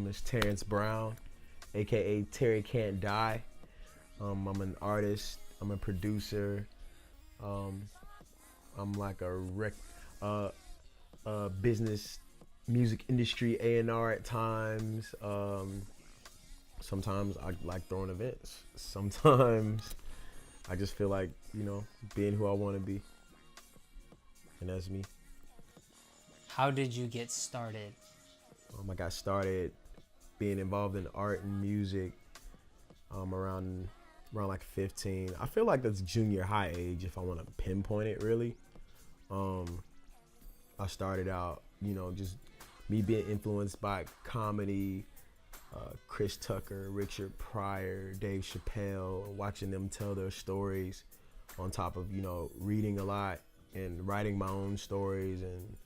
name is Terrance Brown, aka Terry Can't Die. I'm an artist. I'm a producer. I'm like a business music industry A&R at times. Sometimes I like throwing events. Sometimes I just feel like, being who I want to be. And that's me. How did you get started? I got started being involved in art and music around like 15. I feel like that's junior high age if I want to pinpoint it really. I started out, just me being influenced by comedy, Chris Tucker, Richard Pryor, Dave Chappelle, watching them tell their stories on top of, reading a lot and writing my own stories and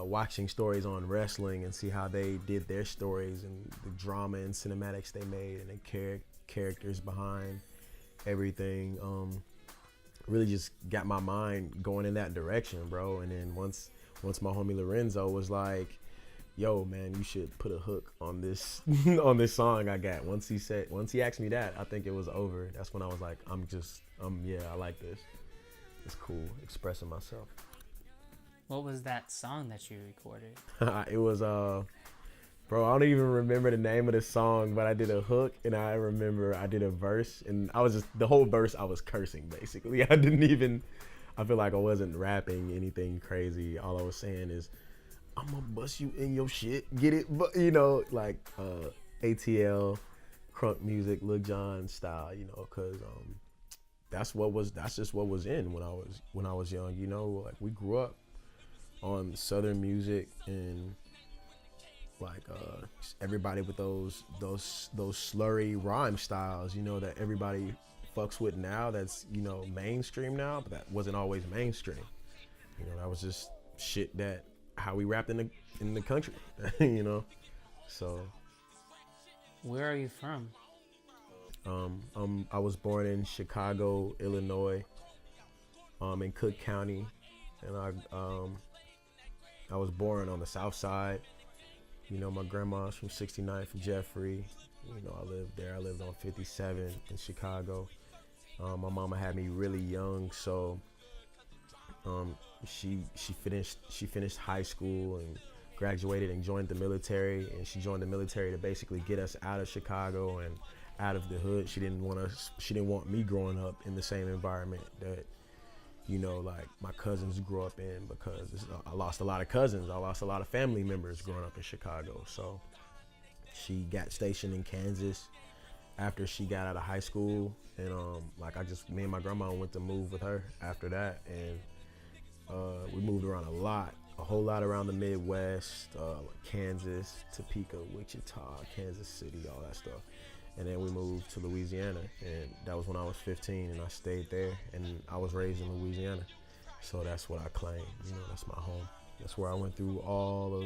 watching stories on wrestling and see how they did their stories and the drama and cinematics they made and the characters behind everything. Really just got my mind going in that direction, bro. And then once my homie Lorenzo was like, yo man, you should put a hook on this on this song I got. Once he asked me that, I think it was over. That's when I was like, I like this. It's cool expressing myself. What was that song that you recorded? It was bro, I don't even remember the name of the song, but I did a hook and I remember I did a verse and the whole verse I was cursing basically. I feel like I wasn't rapping anything crazy. All I was saying is, I'm gonna bust you in your shit, get it? But like ATL, crunk music, Lil Jon style, cause that's just what was in when I was young, like we grew up on Southern music and like everybody with those slurry rhyme styles, that everybody fucks with now. That's mainstream now, but that wasn't always mainstream. That was just shit that how we rapped in the country, So. Where are you from? I was born in Chicago, Illinois, in Cook County, and I was born on the South Side. My grandma's from 69th and Jeffrey. I lived there. I lived on 57 in Chicago. My mama had me really young, so she finished high school and graduated and joined the military. And she joined the military to basically get us out of Chicago and out of the hood. She didn't want me growing up in the same environment that like my cousins grew up in, because I lost a lot of cousins. I lost a lot of family members growing up in Chicago. So she got stationed in Kansas after she got out of high school, and me and my grandma went to move with her after that, and we moved around a whole lot around the Midwest, Kansas, Topeka, Wichita, Kansas City, all that stuff. And then we moved to Louisiana, and that was when I was 15, and I stayed there, and I was raised in Louisiana. So that's what I claim, that's my home. That's where I went through all of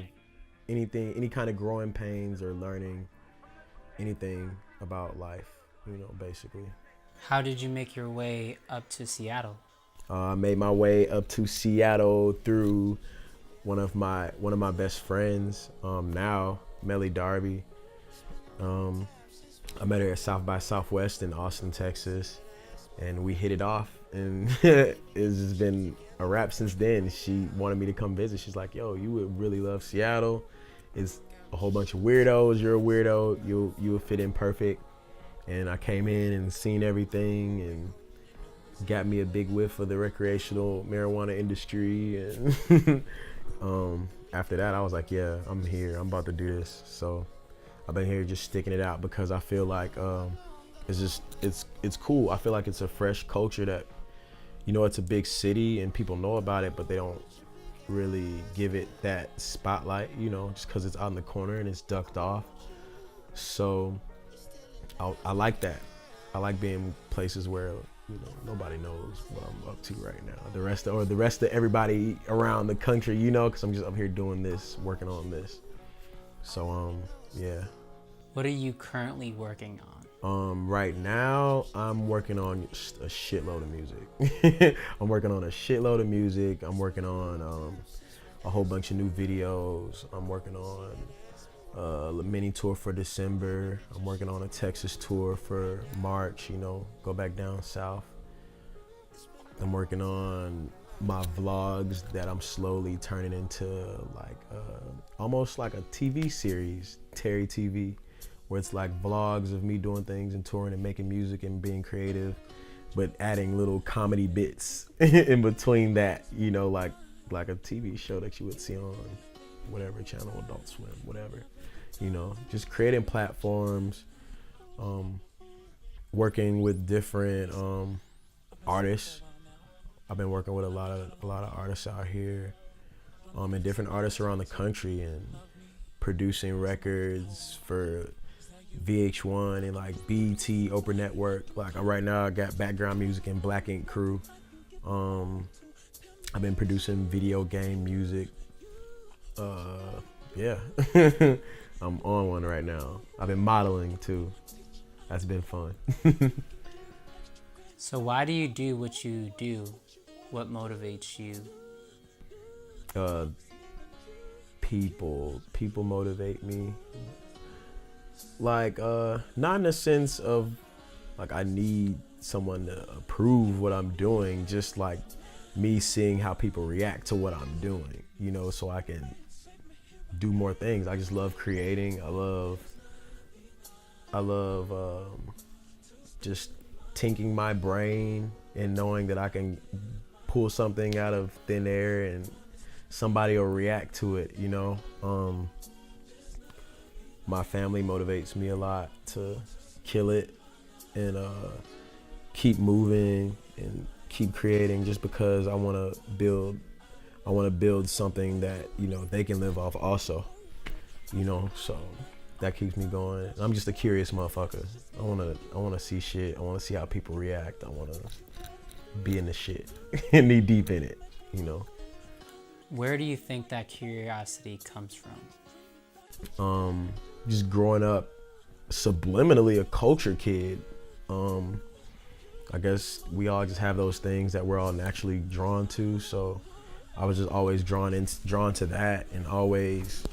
any kind of growing pains or learning anything about life, basically. How did you make your way up to Seattle? I made my way up to Seattle through one of my best friends, now Melly Darby. I met her at South by Southwest in Austin, Texas, and we hit it off, and it's just been a wrap since then. She wanted me to come visit. She's like, yo, you would really love Seattle. It's a whole bunch of weirdos. You're a weirdo. You would fit in perfect. And I came in and seen everything and got me a big whiff of the recreational marijuana industry. And after that, I was like, yeah, I'm here. I'm about to do this. So I've been here just sticking it out because I feel like it's cool. I feel like it's a fresh culture that, it's a big city and people know about it, but they don't really give it that spotlight, just because it's out in the corner and it's ducked off. So I like that. I like being places where, nobody knows what I'm up to right now. The rest of everybody around the country, because I'm just up here doing this, working on this. So, yeah. What are you currently working on? Right now, I'm working on just a shitload of music. I'm working on a shitload of music. I'm working on a whole bunch of new videos. I'm working on mini tour for December. I'm working on a Texas tour for March, you know, go back down south. I'm working on my vlogs that I'm slowly turning into like almost like a TV series, Terry TV, where it's like vlogs of me doing things and touring and making music and being creative, but adding little comedy bits in between that, you know, like a TV show that you would see on whatever channel, Adult Swim, whatever, you know, just creating platforms, working with different artists. I've been working with a lot of artists out here, and different artists around the country, and producing records for VH1 and like BET, Oprah Network. Like right now, I got background music in Black Ink Crew. I've been producing video game music. Yeah, I'm on one right now. I've been modeling too. That's been fun. So why do you do what you do? What motivates you? People motivate me. Like, not in a sense of like I need someone to approve what I'm doing, just like me seeing how people react to what I'm doing, you know, so I can do more things. I just love creating. I love just tinking my brain and knowing that I can pull something out of thin air and somebody will react to it, you know. My family motivates me a lot to kill it and keep moving and keep creating, just because I want to build something that, you know, they can live off also, you know. So that keeps me going. I'm just a curious motherfucker. I wanna see shit. I wanna see how people react. I wanna be in the shit and be deep in it, you know. Where do you think that curiosity comes from? Just growing up subliminally a culture kid. I guess we all just have those things that we're all naturally drawn to. So I was just always drawn to that, and always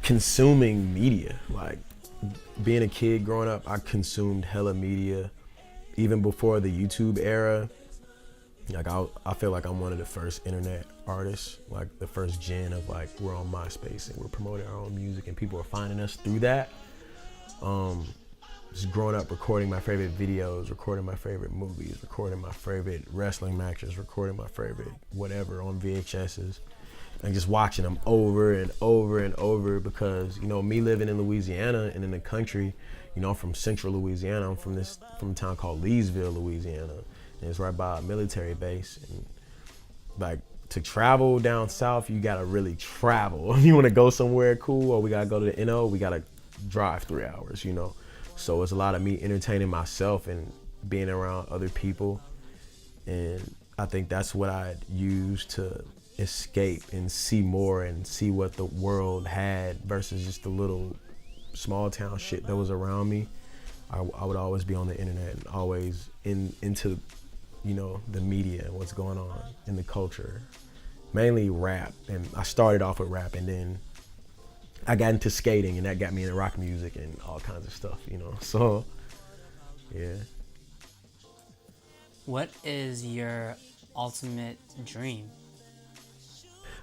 consuming media. Like being a kid growing up, I consumed hella media. Even before the YouTube era, like I feel like I'm one of the first internet artists, like the first gen of like, we're on MySpace and we're promoting our own music and people are finding us through that. Just growing up recording my favorite videos, recording my favorite movies, recording my favorite wrestling matches, recording my favorite whatever on VHSs, and just watching them over and over and over. Because, you know, me living in Louisiana and in the country, you know, I'm from central Louisiana. I'm from a town called Leesville, Louisiana, and it's right by a military base. And like, to travel down south, you gotta really travel. If you wanna go somewhere cool, or we gotta go to the NO, we gotta drive 3 hours, you know. So it's a lot of me entertaining myself and being around other people. And I think that's what I used to escape and see more and see what the world had versus just the little small town shit that was around me. I would always be on the internet and always into, you know, the media and what's going on in the culture. Mainly rap, and I started off with rap, and then I got into skating, and that got me into rock music and all kinds of stuff, you know. So, yeah. What is your ultimate dream?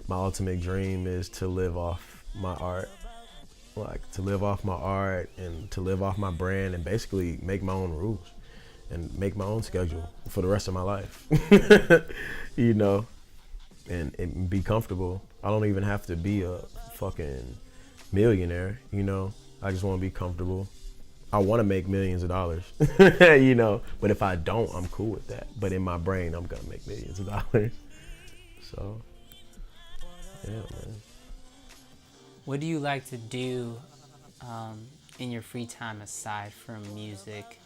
My ultimate dream is to live off my art. Like, to live off my art and to live off my brand, and basically make my own rules and make my own schedule for the rest of my life, you know, and be comfortable. I don't even have to be a fucking millionaire, you know. I just want to be comfortable. I want to make millions of dollars, you know, but if I don't, I'm cool with that. But in my brain, I'm gonna make millions of dollars. So, yeah, man. What do you like to do in your free time aside from music?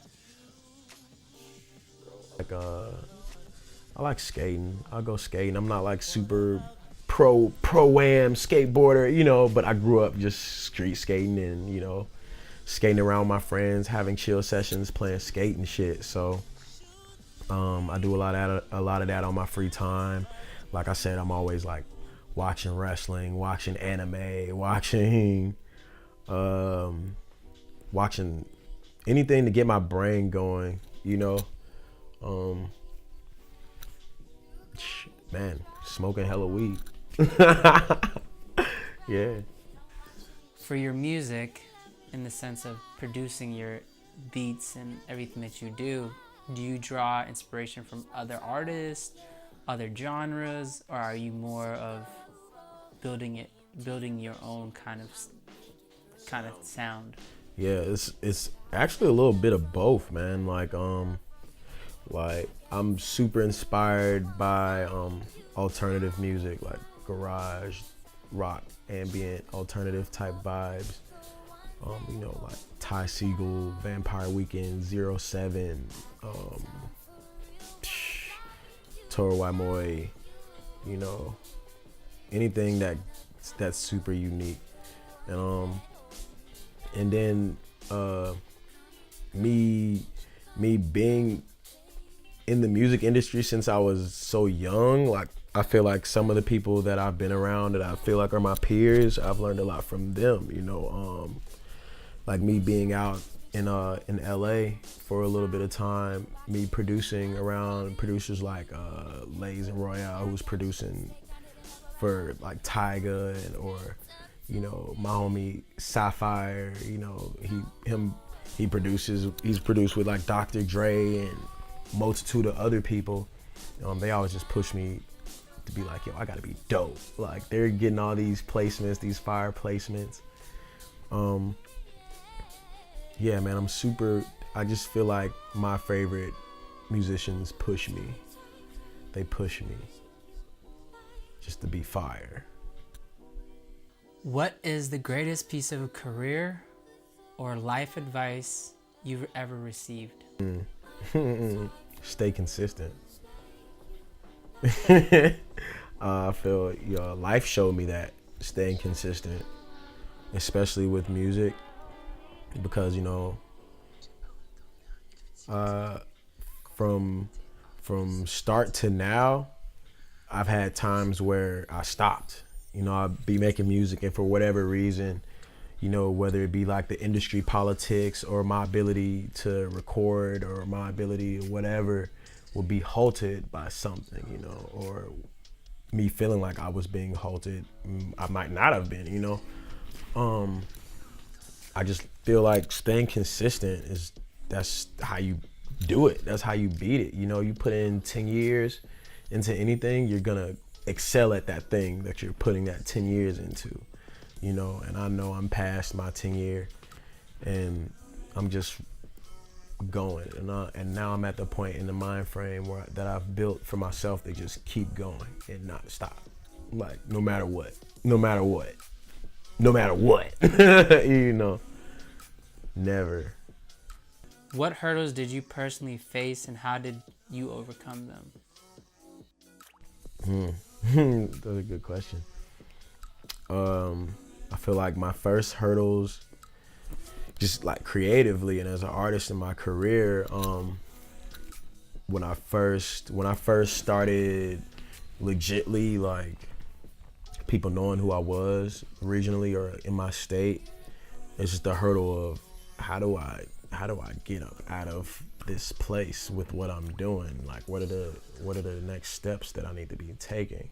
Like, I like skating. I'll go skating. I'm not like super pro-am skateboarder, you know, but I grew up just street skating and, you know, skating around with my friends, having chill sessions, playing skate and shit. So I do a lot of that on my free time. Like I said, I'm always like watching wrestling, watching anime, watching Watching anything to get my brain going, you know. Man, smoking hella weed. Yeah. For your music, in the sense of producing your beats and everything that you do you draw inspiration from other artists, other genres, or are you more of building your own kind of sound? Yeah, it's actually a little bit of both, man. Like I'm super inspired by alternative music, like garage, rock, ambient, alternative type vibes. You know, like Ty Segall, Vampire Weekend, 07, Toro Waimoy, you know, anything that's super unique. And then me being in the music industry since I was so young, like I feel like some of the people that I've been around that I feel like are my peers, I've learned a lot from them, you know. Like me being out in LA for a little bit of time, me producing around producers like Lays and Royale, who's producing for like Tyga, or you know, my homie Sapphire, you know, he's produced with like Dr. Dre and multitude of other people. They always just push me to be like, yo, I gotta be dope. Like they're getting all these placements, these fire placements. Yeah, man, I just feel like my favorite musicians push me. They push me just to be fire. What is the greatest piece of career or life advice you've ever received? Stay consistent. I feel life showed me that, staying consistent, especially with music. Because, you know, from start to now, I've had times where I stopped. You know, I'd be making music, and for whatever reason, you know, whether it be like the industry politics or my ability to record or my ability or whatever, would be halted by something, you know, or me feeling like I was being halted. I might not have been, you know. I just feel like staying consistent that's how you do it. That's how you beat it. You know, you put in 10 years into anything, you're gonna excel at that thing that you're putting that 10 years into, you know. And I know I'm past my 10 year and I'm just going. And now I'm at the point in the mind frame that I've built for myself to just keep going and not stop. Like no matter what. You know, never. What hurdles did you personally face and how did you overcome them? That's a good question. I feel like my first hurdles, just like creatively and as an artist in my career, when I first started legitly, like people knowing who I was regionally or in my state, it's just the hurdle of how do I get up out of this place with what I'm doing? Like what are the next steps that I need to be taking?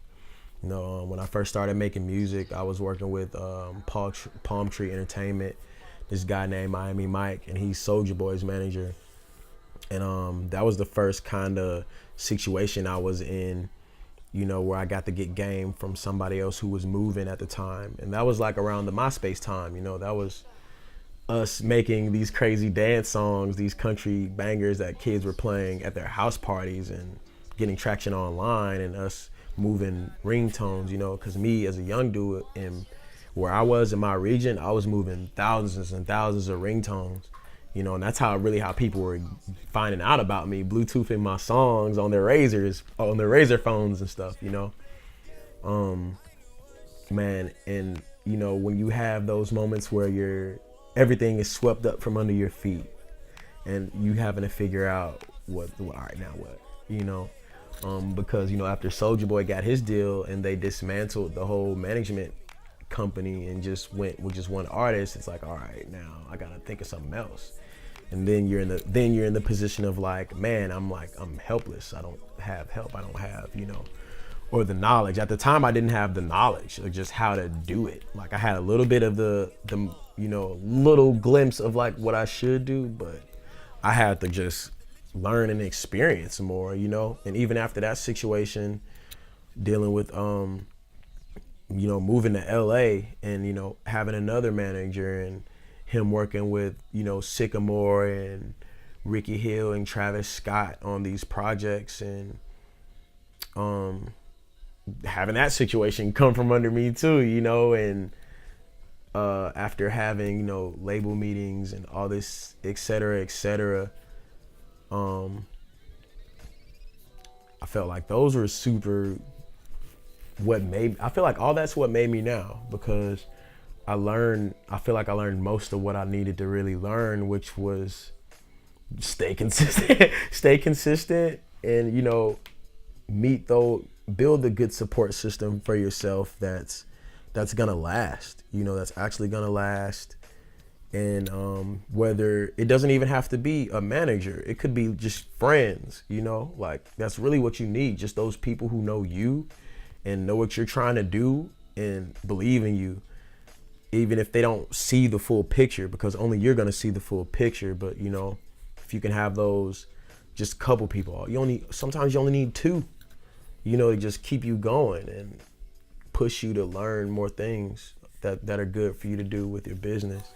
You know, when I first started making music, I was working with Palm Tree Entertainment, this guy named Miami Mike, and he's Soulja Boy's manager. And that was the first kind of situation I was in, you know, where I got to get game from somebody else who was moving at the time. And that was like around the MySpace time, you know, that was us making these crazy dance songs, these country bangers that kids were playing at their house parties and getting traction online, and us moving ringtones, you know, because me as a young dude and where I was in my region, I was moving thousands and thousands of ringtones, you know, and that's how people were finding out about me, Bluetoothing my songs on their Razor phones and stuff, you know. Man, and you know, when you have those moments where everything is swept up from under your feet and you having to figure out all right, now what, you know, because, you know, after Soulja Boy got his deal and they dismantled the whole management company and just went with just one artist, it's like, all right, now I gotta think of something else. And then you're in the position of like, man, I'm helpless. I don't have help. I don't have, or the knowledge. At the time I didn't have the knowledge of just how to do it. Like I had a little bit of the little glimpse of like what I should do, but I had to just learn and experience more, And even after that situation, dealing with moving to LA and having another manager and him working with Sycamore and Ricky Hill and Travis Scott on these projects, and having that situation come from under me too, and after having label meetings and all this, et cetera, I felt like those were super I feel like all that's what made me now, because I feel like I learned most of what I needed to really learn, which was stay consistent and, build a good support system for yourself that's gonna last, that's actually gonna last. And whether it doesn't even have to be a manager, it could be just friends, like that's really what you need. Just those people who know you and know what you're trying to do and believe in you, even if they don't see the full picture, because only you're gonna see the full picture. But if you can have those, just couple people, sometimes you only need two, to just keep you going and push you to learn more things that are good for you to do with your business.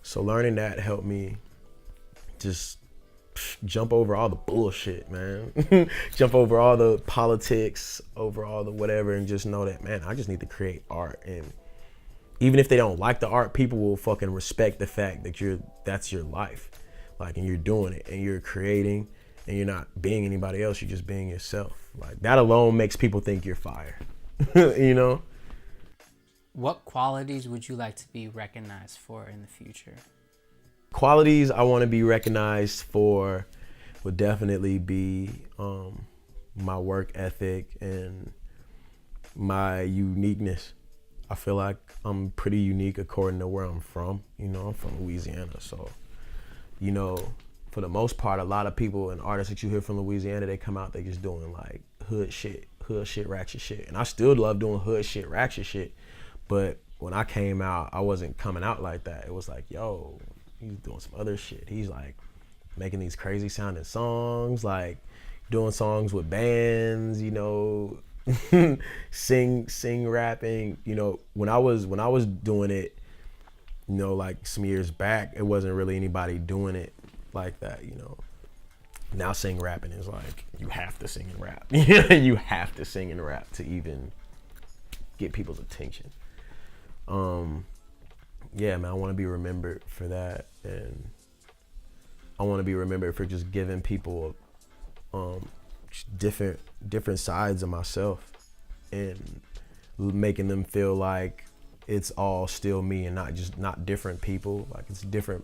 So learning that helped me just jump over all the bullshit, man. Jump over all the politics, over all the whatever, and just know that, man, I just need to create art. And even if they don't like the art, people will fucking respect the fact that that's your life. Like, and you're doing it and you're creating and you're not being anybody else, you're just being yourself. Like, that alone makes people think you're fire. What qualities would you like to be recognized for in the future? Qualities I want to be recognized for would definitely be my work ethic and my uniqueness. I feel like I'm pretty unique according to where I'm from. I'm from Louisiana, so for the most part, a lot of people and artists that you hear from Louisiana, they come out, they just doing like hood shit, ratchet shit. And I still love doing hood shit, ratchet shit. But when I came out, I wasn't coming out like that. It was like, yo, he's doing some other shit. He's like making these crazy sounding songs, like doing songs with bands, sing rapping. When I was doing it, like some years back, it wasn't really anybody doing it like that, Now sing rapping is like, you have to sing and rap. You have to sing and rap to even get people's attention. Yeah, man, I want to be remembered for that, and I want to be remembered for just giving people different sides of myself and making them feel like it's all still me and not different people. Like, it's different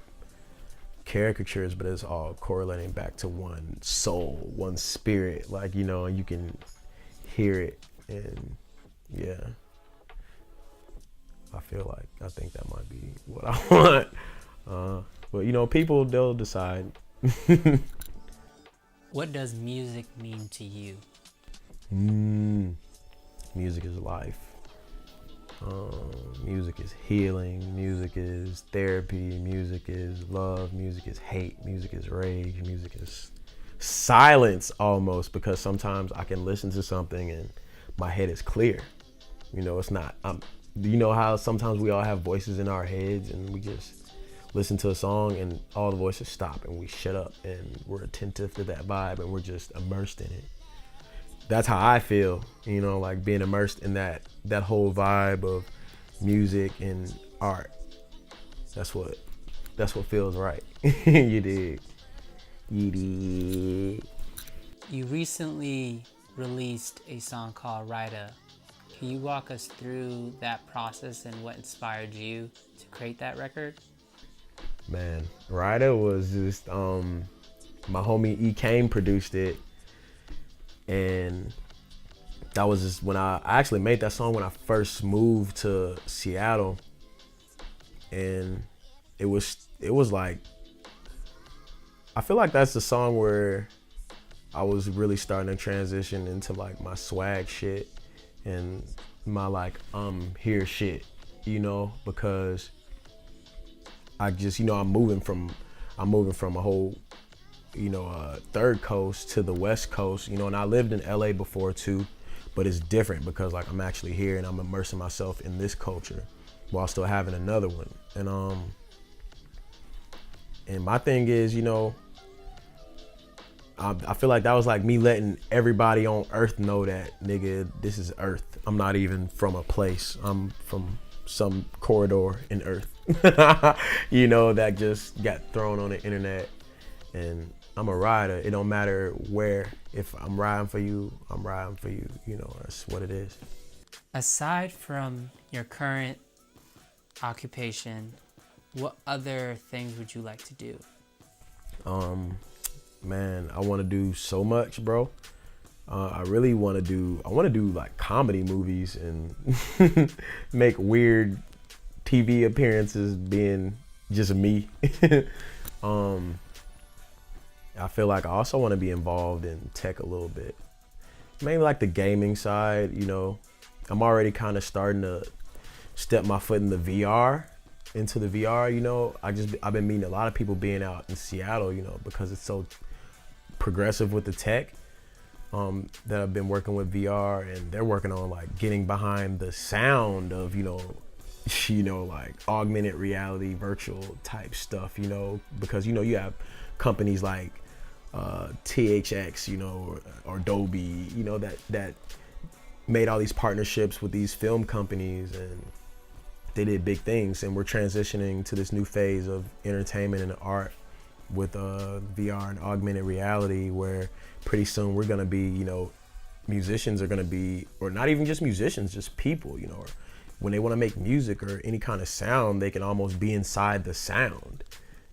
caricatures, but it's all correlating back to one soul, one spirit, like, and you can hear it. And yeah, I think that might be what I want. But people, they'll decide. What does music mean to you? Music is life. Music is healing. Music is therapy. Music is love. Music is hate. Music is rage. Music is silence, almost, because sometimes I can listen to something and my head is clear. It's not. How sometimes we all have voices in our heads and we just listen to a song and all the voices stop and we shut up and we're attentive to that vibe and we're just immersed in it. That's how I feel, like being immersed in that whole vibe of music and art. That's what feels right. You dig? You recently released a song called Rida. Can you walk us through that process and what inspired you to create that record? Man, Rida was just my homie E. Kane produced it, and that was just when I actually made that song when I first moved to Seattle, and it was like, I feel like that's the song where I was really starting to transition into like my swag shit and my like here shit, you know, because I just, you know, I'm moving from a whole, you know, third coast to the West Coast, you know, and I lived in LA before too, but it's different because like I'm actually here and I'm immersing myself in this culture while still having another one. And my thing is, you know, I feel like that was like me letting everybody on Earth know that, nigga, this is Earth. I'm not even from a place. I'm from some corridor in Earth, you know, that just got thrown on the internet. And I'm a rider. It don't matter where. If I'm riding for you, I'm riding for you. You know, that's what it is. Aside from your current occupation, what other things would you like to do? Man, I want to do so much, bro. I really want to do like comedy movies and make weird TV appearances being just me. I feel like I also want to be involved in tech a little bit. Mainly like the gaming side, you know. I'm already kind of starting to step my foot in the VR, into the VR, you know. I've been meeting a lot of people being out in Seattle, you know, because it's so progressive with the tech, that I've been working with VR, and they're working on like getting behind the sound of, you know, like augmented reality, virtual type stuff, you know, because, you know, you have companies like THX, you know, or Adobe, you know, that made all these partnerships with these film companies, and they did big things. And we're transitioning to this new phase of entertainment and art with VR and augmented reality, where pretty soon we're gonna be, you know, musicians are gonna be, or not even just musicians, just people, you know, or when they wanna make music or any kind of sound, they can almost be inside the sound,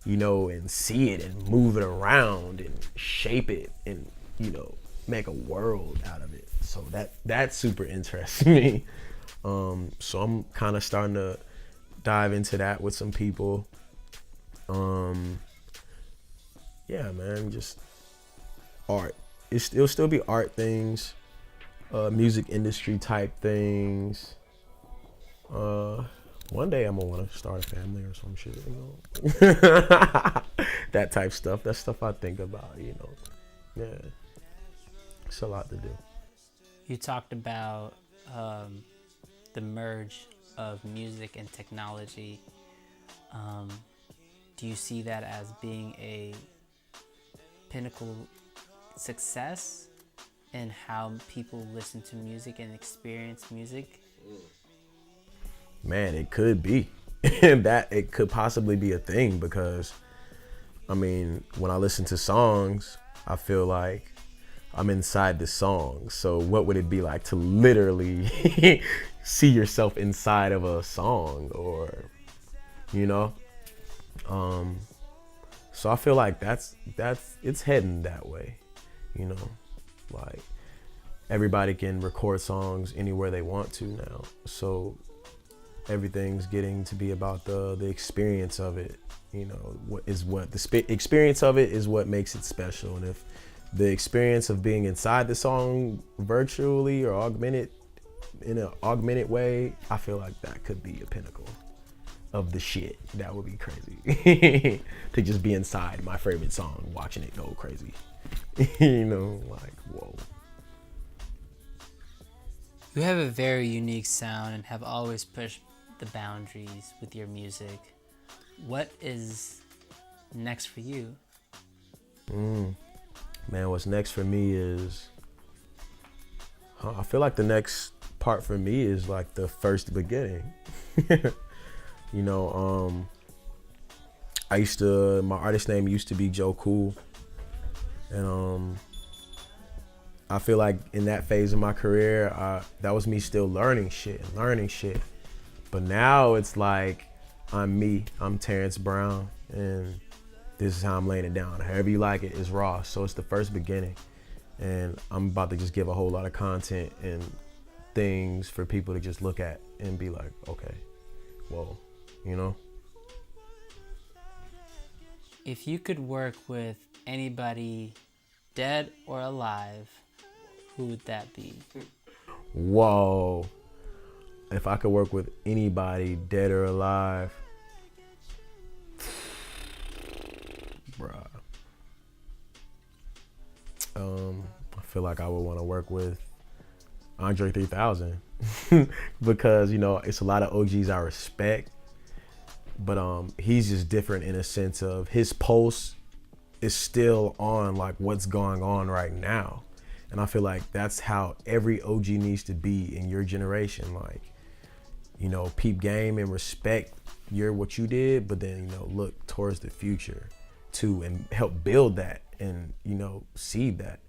you know, and see it and move it around and shape it and, you know, make a world out of it. So that's super interesting me. So I'm kind of starting to dive into that with some people. Yeah, man, just art. It'll still be art things, music industry type things. One day I'm gonna want to start a family or some shit, you know. That type stuff. That's stuff I think about, you know. Yeah, it's a lot to do. You talked about the merge of music and technology. Do you see that as being a pinnacle success in how people listen to music and experience music? Man, it could be. That it could possibly be a thing, because I mean, when I listen to songs, I feel like I'm inside the song. So what would it be like to literally see yourself inside of a song, or, you know? So I feel like that's it's heading that way, you know? Like, everybody can record songs anywhere they want to now. So everything's getting to be about the experience of it, you know. Experience of it is what makes it special. And if the experience of being inside the song virtually or augmented, in an augmented way, I feel like that could be a pinnacle of the shit. That would be crazy. To just be inside my favorite song, watching it go crazy. You know, like, whoa. You have a very unique sound and have always pushed the boundaries with your music. What is next for you? Man, what's next for me is, I feel like the next part for me is like the first beginning. You know, my artist name used to be Joe Cool. And I feel like in that phase of my career, that was me still learning shit. But now it's like, I'm me, I'm Terrance Brown, and this is how I'm laying it down. However you like it, is raw. So it's the first beginning. And I'm about to just give a whole lot of content and things for people to just look at and be like, okay, whoa, you know? If you could work with anybody dead or alive, who would that be? Whoa. If I could work with anybody dead or alive, bruh. I feel like I would want to work with Andre 3000 because, you know, it's a lot of OGs I respect, but he's just different in a sense of his pulse is still on like what's going on right now. And I feel like that's how every OG needs to be in your generation. Like, you know, peep game and respect what you did, but then, you know, look towards the future too and help build that and, you know, seed that.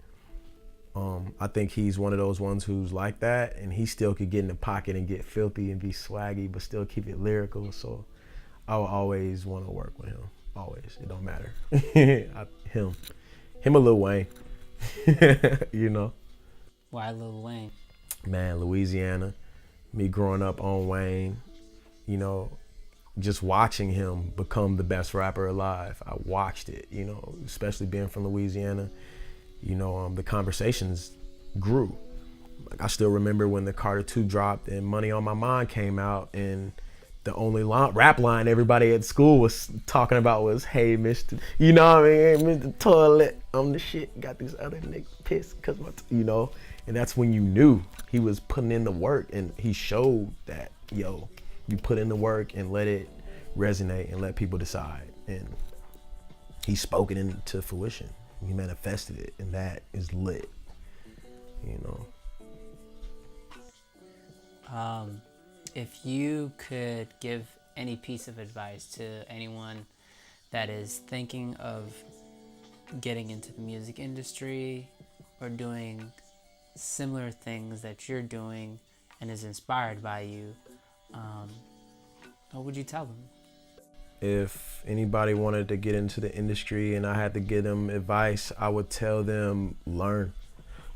I think he's one of those ones who's like that, and he still could get in the pocket and get filthy and be swaggy, but still keep it lyrical. So I will always want to work with him. Always. It don't matter. Him or Lil Wayne. You know? Why Lil Wayne? Man, Louisiana. Me growing up on Wayne, you know, just watching him become the best rapper alive. I watched it, you know, especially being from Louisiana. You know, the conversations grew. Like, I still remember when the Carter 2 dropped and Money on My Mind came out, and the only rap line everybody at school was talking about was, hey, Mr. You know what I mean? Mr. Toilet, I'm the shit. Got these other niggas pissed because you know? And that's when you knew he was putting in the work, and he showed that, yo, you put in the work and let it resonate and let people decide. And he spoke it into fruition. He manifested it, and that is lit, you know. If you could give any piece of advice to anyone that is thinking of getting into the music industry or doing similar things that you're doing and is inspired by you, what would you tell them? If anybody wanted to get into the industry and I had to give them advice, I would tell them learn.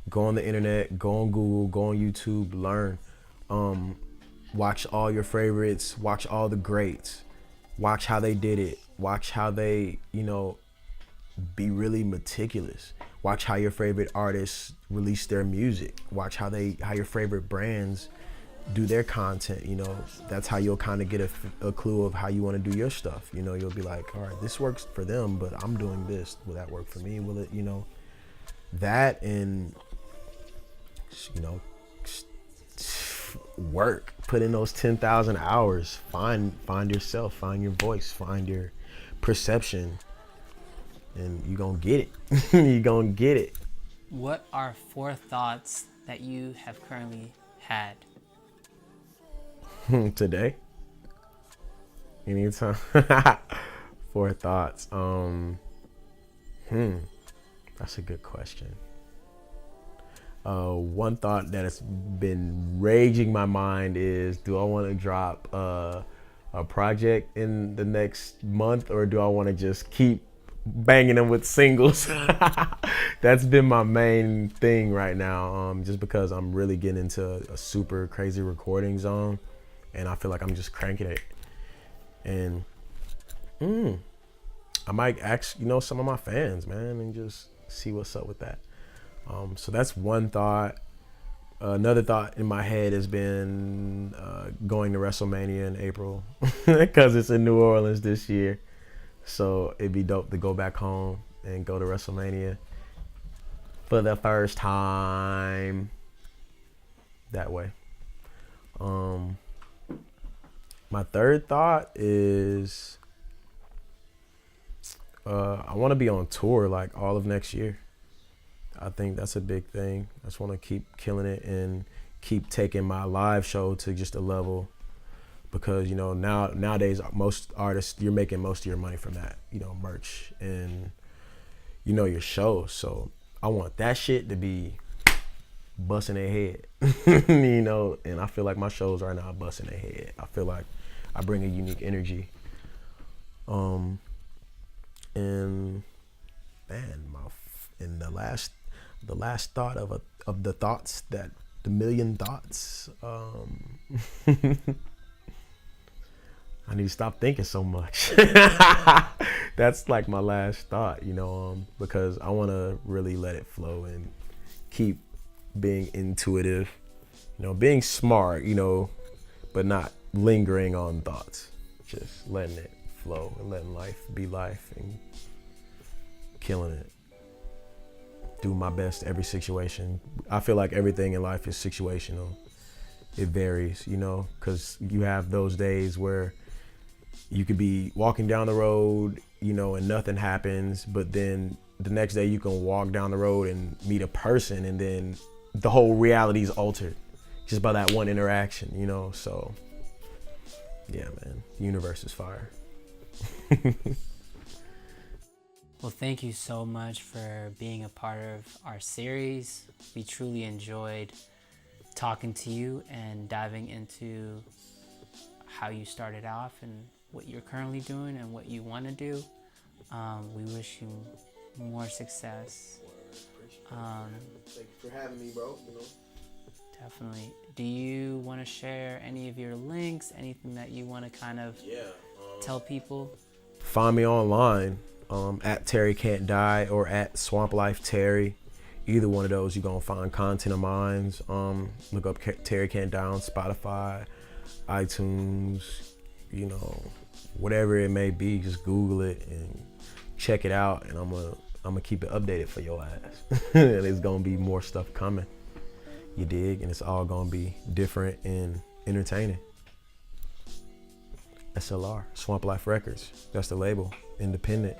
Go on the internet, go on Google, go on YouTube, learn. Watch all your favorites, watch all the greats, watch how they did it, watch how they, you know, be really meticulous. Watch how your favorite artists release their music. Watch how your favorite brands do their content, you know. That's how you'll kind of get a clue of how you want to do your stuff. You know, you'll be like, all right, this works for them, but I'm doing this. Will that work for me? Will it, you know, that, and, you know, work, put in those 10,000 hours, find yourself, find your voice, find your perception, and you're gonna get it. You're gonna get it. What are 4 thoughts that you have currently had? Today? Anytime. 4 thoughts. That's a good question. One thought that has been raging my mind is, do I want to drop a project in the next month, or do I want to just keep banging them with singles? That's been my main thing right now, just because I'm really getting into a super crazy recording zone, and I feel like I'm just cranking it. And I might ask, you know, some of my fans, man, and just see what's up with that. So that's one thought. Another thought in my head has been going to WrestleMania in April because it's in New Orleans this year. So it'd be dope to go back home and go to WrestleMania for the first time that way. My third thought is I want to be on tour like all of next year. I think that's a big thing. I just want to keep killing it and keep taking my live show to just a level, because, you know, nowadays most artists, you're making most of your money from that, you know, merch and, you know, your show. So I want that shit to be busting their head, you know, and I feel like my shows right now are busting their head. I feel like I bring a unique energy. And man, the last thought of the thoughts that the million thoughts. I need to stop thinking so much. That's like my last thought, you know, because I want to really let it flow and keep being intuitive, you know, being smart, you know, but not lingering on thoughts, just letting it flow and letting life be life and killing it. Do my best every situation. I feel like everything in life is situational. It varies, you know, because you have those days where you could be walking down the road, you know, and nothing happens, but then the next day you can walk down the road and meet a person, and then the whole reality is altered just by that one interaction, you know. So yeah, man, the universe is fire. Well, thank you so much for being a part of our series. We truly enjoyed talking to you and diving into how you started off and what you're currently doing and what you want to do. We wish you more success. Thank you for having me, bro. You know? Definitely. Do you want to share any of your links, anything that you want to kind of tell people? Find me online at Terry Can't Die or at Swamp Life Terry. Either one of those, you're going to find content of mine. Look up Terry Can't Die on Spotify, iTunes, you know, whatever it may be. Just Google it and check it out, and I'm gonna keep it updated for your ass. And there's gonna be more stuff coming, you dig? And it's all gonna be different and entertaining. SLR, Swamp Life Records, that's the label, independent.